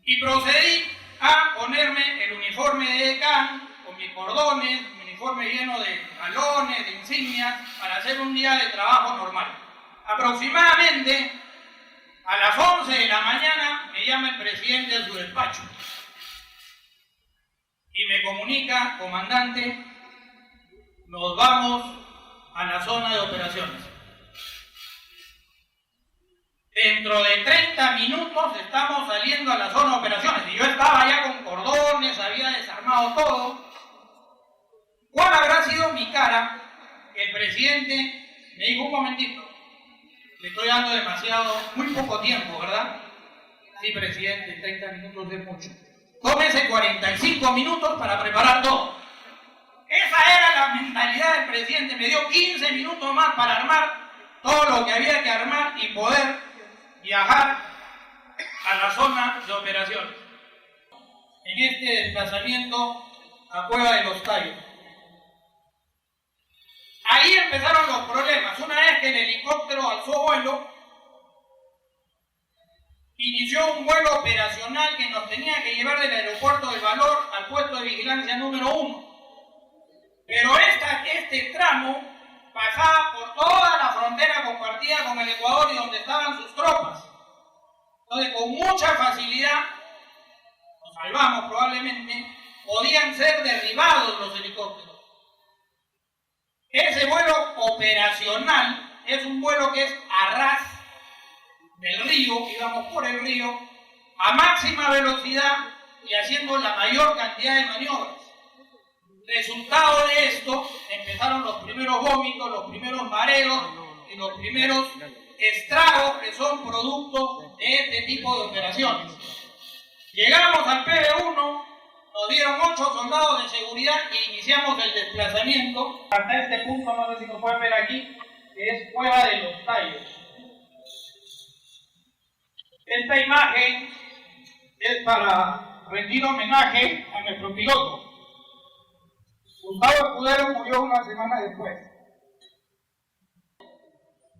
Y procedí a ponerme el uniforme de decán, con mis cordones, mi uniforme lleno de galones, de insignias, para hacer un día de trabajo normal. Aproximadamente a las 11 de la mañana me llama el presidente de su despacho y me comunica: comandante, nos vamos a la zona de operaciones. Dentro de 30 minutos estamos saliendo a la zona de operaciones. Y yo estaba ya con cordones, había desarmado todo. ¿Cuál habrá sido mi cara? El presidente me dijo: un momentito, le estoy dando muy poco tiempo, ¿verdad? Sí, presidente, 30 minutos es mucho. Tómese 45 minutos para preparar todo. Esa era la mentalidad del presidente. Me dio 15 minutos más para armar todo lo que había que armar y poder viajar a la zona de operaciones. En este desplazamiento a Cueva de los Tallos. Ahí empezaron los problemas. Una vez que el helicóptero alzó vuelo, inició un vuelo operacional que nos tenía que llevar del aeropuerto del Valor al puesto de vigilancia número 1. Pero este tramo pasaba por toda la frontera compartida con el Ecuador y donde estaban sus tropas. Entonces, con mucha facilidad, nos salvamos probablemente, podían ser derribados los helicópteros. Ese vuelo operacional es un vuelo que es a ras del río, íbamos por el río, a máxima velocidad y haciendo la mayor cantidad de maniobras. Resultado de esto, empezaron los primeros vómitos, los primeros mareos y los primeros estragos que son producto de este tipo de operaciones. Llegamos al PB1, nos dieron 8 soldados de seguridad y iniciamos el desplazamiento hasta este punto, no sé si lo pueden ver aquí, que es Cueva de los Tallos. Esta imagen es para rendir homenaje a nuestro piloto. Gustavo Escudero murió una semana después.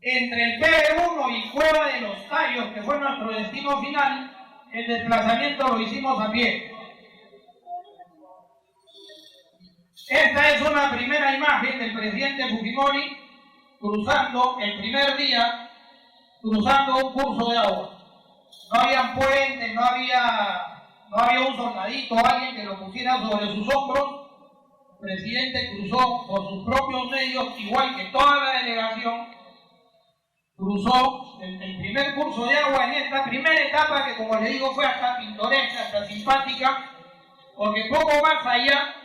Entre el PB1 y Cueva de los Tallos, que fue nuestro destino final, el desplazamiento lo hicimos a pie. Esta es una primera imagen del presidente Fujimori cruzando el primer día, cruzando un curso de agua. No había puentes, no había un soldadito, alguien que lo pusiera sobre sus hombros. El presidente cruzó por sus propios medios, igual que toda la delegación, cruzó el primer curso de agua en esta primera etapa que, como le digo, fue hasta pintoresca, hasta simpática, porque poco más allá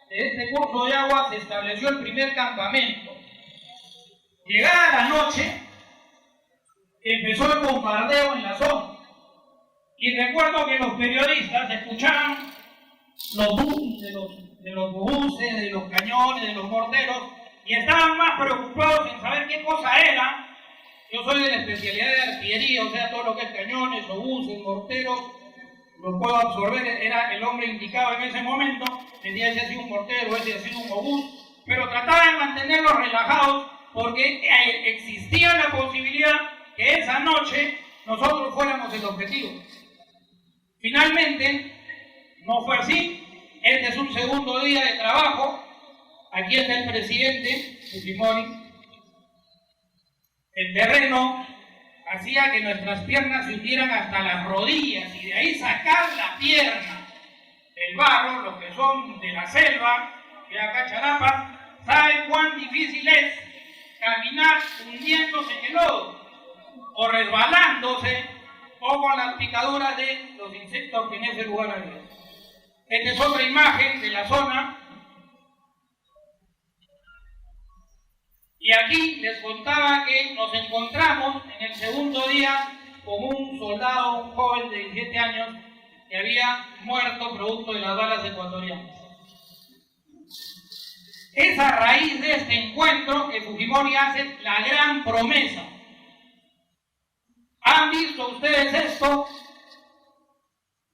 de este curso de agua se estableció el primer campamento. Llegada la noche, empezó el bombardeo en la zona. Y recuerdo que los periodistas escuchaban los buses, de los cañones, de los morteros, y estaban más preocupados en saber qué cosa era. Yo soy de la especialidad de artillería, o sea, todo lo que es cañones, obuses, morteros, lo puedo absorber. Era el hombre indicado en ese momento. Decía: ese ha sido un mortero, ese ha sido un obús, pero trataba de mantenerlos relajados porque existía la posibilidad que esa noche nosotros fuéramos el objetivo. Finalmente, no fue así. Este es un segundo día de trabajo. Aquí está el presidente Fujimori. El terreno hacía que nuestras piernas se hundieran hasta las rodillas y de ahí sacar la pierna del barro, los que son de la selva, de acá Charapas, saben cuán difícil es caminar hundiéndose en el lodo o resbalándose o con las picaduras de los insectos que en ese lugar había. Esta es otra imagen de la zona. Y aquí les contaba que nos encontramos en el segundo día con un soldado, un joven de 17 años, que había muerto producto de las balas ecuatorianas. Es a raíz de este encuentro que Fujimori hace la gran promesa. ¿Han visto ustedes esto?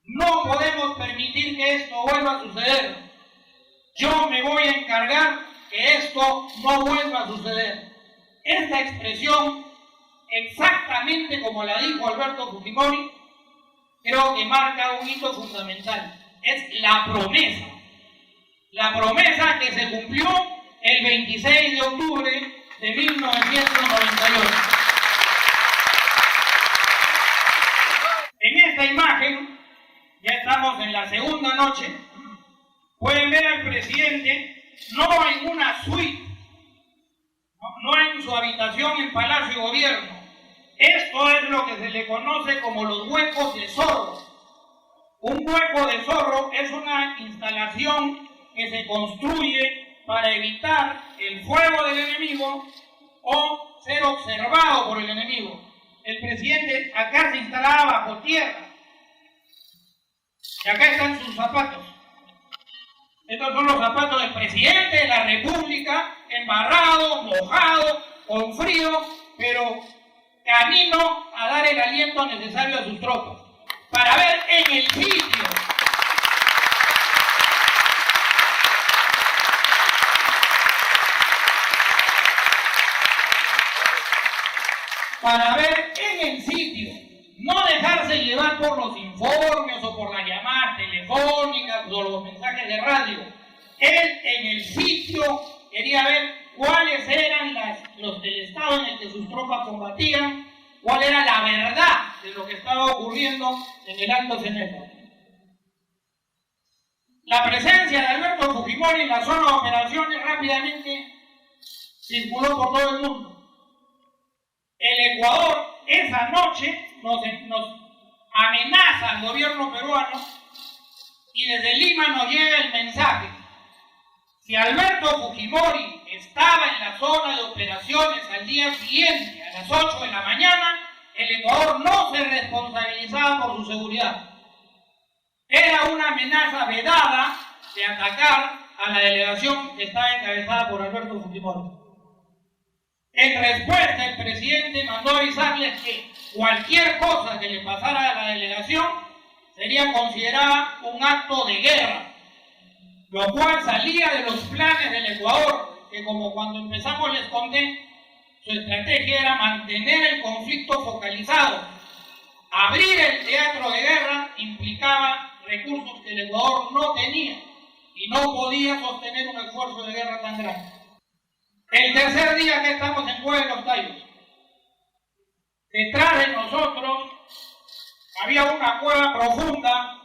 No podemos permitir que esto vuelva a suceder. Yo me voy a encargar que esto no vuelva a suceder. Esta expresión, exactamente como la dijo Alberto Fujimori, creo que marca un hito fundamental. Es la promesa que se cumplió el 26 de octubre de 1998. En esta imagen, ya estamos en la segunda noche, pueden ver al presidente no en una suite, no en su habitación en Palacio de Gobierno. Esto es lo que se le conoce como los huecos de zorro. Un hueco de zorro es una instalación que se construye para evitar el fuego del enemigo o ser observado por el enemigo. El presidente acá se instalaba bajo tierra. Y acá están sus zapatos. Estos son los zapatos del presidente de la República, embarrado, mojado, con frío, pero camino a dar el aliento necesario a sus tropas. Para ver en el sitio. Para ver en el sitio. No dejarse llevar por los informes o por las llamadas telefónicas o los mensajes de radio. Él en el sitio quería ver cuáles eran los del estado en el que sus tropas combatían, cuál era la verdad de lo que estaba ocurriendo en el Alto Cenepa. La presencia de Alberto Fujimori en la zona de operaciones rápidamente circuló por todo el mundo. El Ecuador esa noche nos amenaza al gobierno peruano y desde Lima nos llega el mensaje. Si Alberto Fujimori estaba en la zona de operaciones al día siguiente, a las 8 de la mañana, el Ecuador no se responsabilizaba por su seguridad. Era una amenaza vedada de atacar a la delegación que estaba encabezada por Alberto Fujimori. En respuesta, el presidente mandó avisarles que cualquier cosa que le pasara a la delegación sería considerada un acto de guerra, lo cual salía de los planes del Ecuador, que como cuando empezamos les conté, su estrategia era mantener el conflicto focalizado. Abrir el teatro de guerra implicaba recursos que el Ecuador no tenía y no podía sostener un esfuerzo de guerra tan grande. El tercer día que estamos en Cueva de los Tallos, detrás de nosotros había una cueva profunda,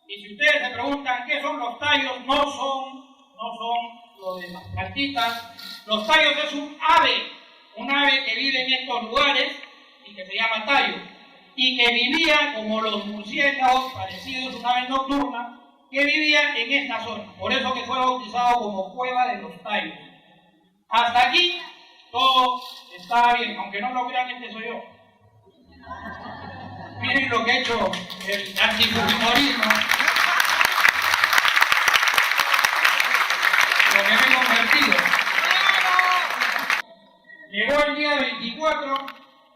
y si ustedes se preguntan qué son los tallos, no son lo de las plantitas. Los tallos es un ave que vive en estos lugares y que se llama tallo, y que vivía como los murciélagos, parecidos a una ave nocturna, que vivía en esta zona. Por eso que fue bautizado como Cueva de los Tallos. Hasta aquí todo estaba bien, aunque no lo crean, este soy yo. Miren lo que ha hecho el antifujimorismo, lo que me he convertido. Llegó el día 24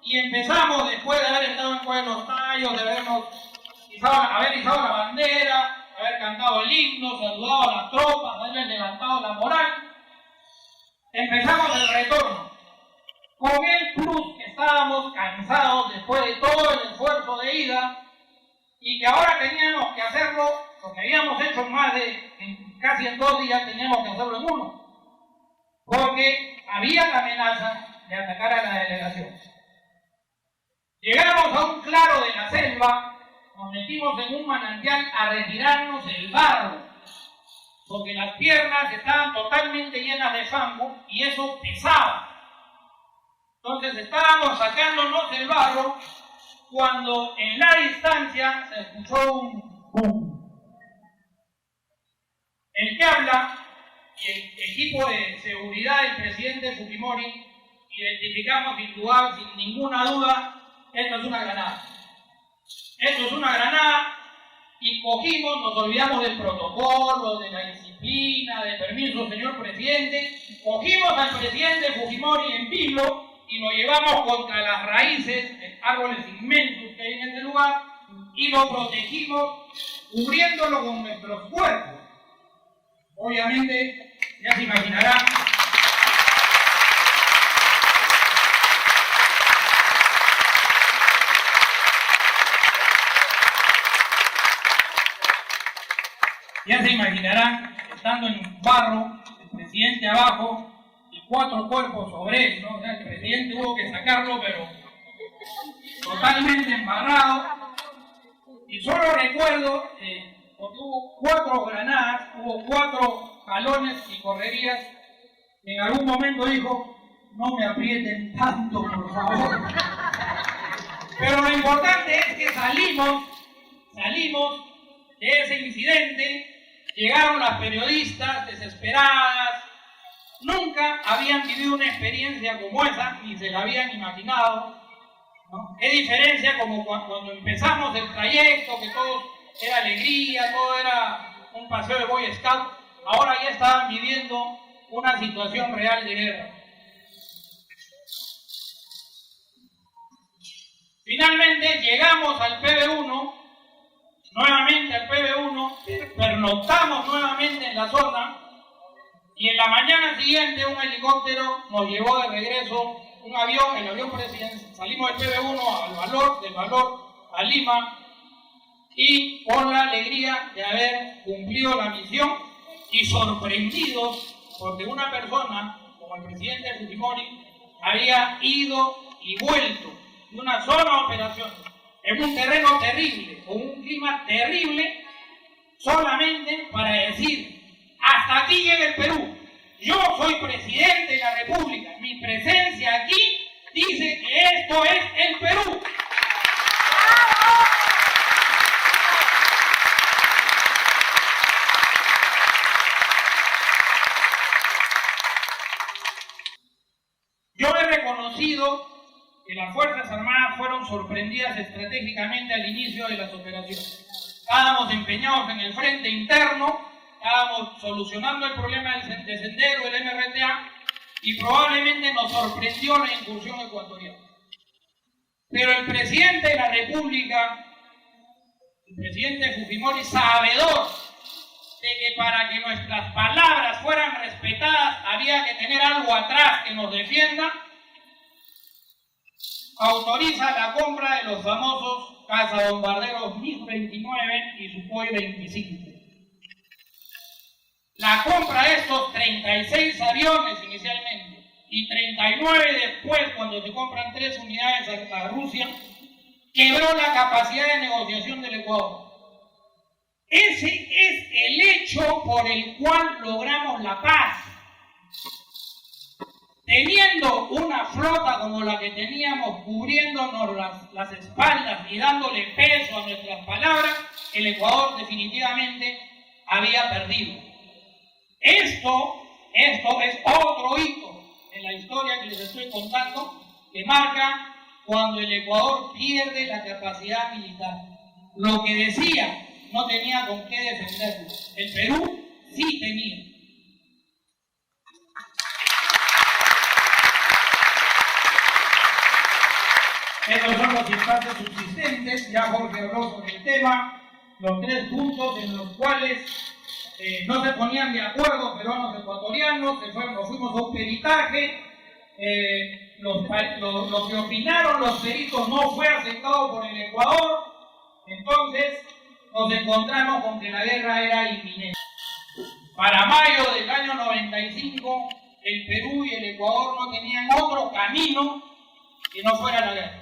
y empezamos, después de haber estado en Cueva de los Tallos, de haber izado la bandera, haber cantado el himno, saludado a las tropas, haber levantado la moral, empezamos el retorno. Con el plus que estábamos cansados después de todo el esfuerzo de ida y que ahora teníamos que hacerlo, lo que habíamos hecho casi en 2 días, teníamos que hacerlo en 1, porque había la amenaza de atacar a la delegación. Llegamos a un claro de la selva, nos metimos en un manantial a retirarnos el barro, porque las piernas estaban totalmente llenas de fango y eso pesaba. Entonces estábamos sacándonos el barro cuando en la distancia se escuchó un boom. El que habla y el equipo de seguridad del presidente Fujimori identificamos sin ninguna duda, esto es una granada. Esto es una granada y cogimos, nos olvidamos del protocolo, de la disciplina, del permiso, señor presidente, cogimos al presidente Fujimori en vilo y lo llevamos contra las raíces de árboles inmensos que hay en este lugar y lo protegimos cubriéndolo con nuestros cuerpos. Obviamente, ya se imaginarán, Ya se imaginarán, estando en barro, el presidente abajo y 4 cuerpos sobre él, ¿no? O sea, el presidente hubo que sacarlo, pero totalmente embarrado. Y solo recuerdo, porque hubo 4 granadas, hubo 4 jalones y correrías, en algún momento dijo, no me aprieten tanto, por favor. Pero lo importante es que salimos de ese incidente. Llegaron las periodistas desesperadas, nunca habían vivido una experiencia como esa, ni se la habían imaginado, ¿no? Qué diferencia como cuando empezamos el trayecto, que todo era alegría, todo era un paseo de Boy Scout, ahora ya estaban viviendo una situación real de guerra. Finalmente llegamos al PB1, nuevamente al PB1, pernoctamos nuevamente en la zona y en la mañana siguiente un helicóptero nos llevó de regreso, un avión, el avión presidencial, salimos del PB1 del Valor a Lima y con la alegría de haber cumplido la misión y sorprendidos porque una persona como el presidente Fujimori había ido y vuelto de una sola operación en un terreno terrible, con un clima terrible, solamente para decir, hasta aquí llega el Perú, yo soy presidente de la República, mi presencia aquí dice que esto es el Perú. Yo he reconocido que las Fuerzas Armadas fueron sorprendidas estratégicamente al inicio de las operaciones. Estábamos empeñados en el frente interno, estábamos solucionando el problema de Sendero, el MRTA, y probablemente nos sorprendió la incursión ecuatoriana. Pero el presidente de la República, el presidente Fujimori, sabedor de que para que nuestras palabras fueran respetadas había que tener algo atrás que nos defienda, autoriza la compra de los famosos cazabombarderos MiG-29 y Sukhoi 25. La compra de estos 36 aviones inicialmente y 39 después, cuando se compran 3 unidades a Rusia, quebró la capacidad de negociación del Ecuador. Ese es el hecho por el cual logramos la paz. Teniendo una flota como la que teníamos, cubriéndonos las espaldas y dándole peso a nuestras palabras, el Ecuador definitivamente había perdido. Esto es otro hito en la historia que les estoy contando, que marca cuando el Ecuador pierde la capacidad militar. Lo que decía no tenía con qué defenderlo. El Perú sí tenía. Estos son los instantes subsistentes, ya Jorge habló sobre el tema, los 3 puntos en los cuales no se ponían de acuerdo peruanos ecuatorianos, nos fuimos a un peritaje, lo que opinaron los peritos no fue aceptado por el Ecuador, entonces nos encontramos con que la guerra era inminente. Para mayo del año 95, el Perú y el Ecuador no tenían otro camino que no fuera la guerra.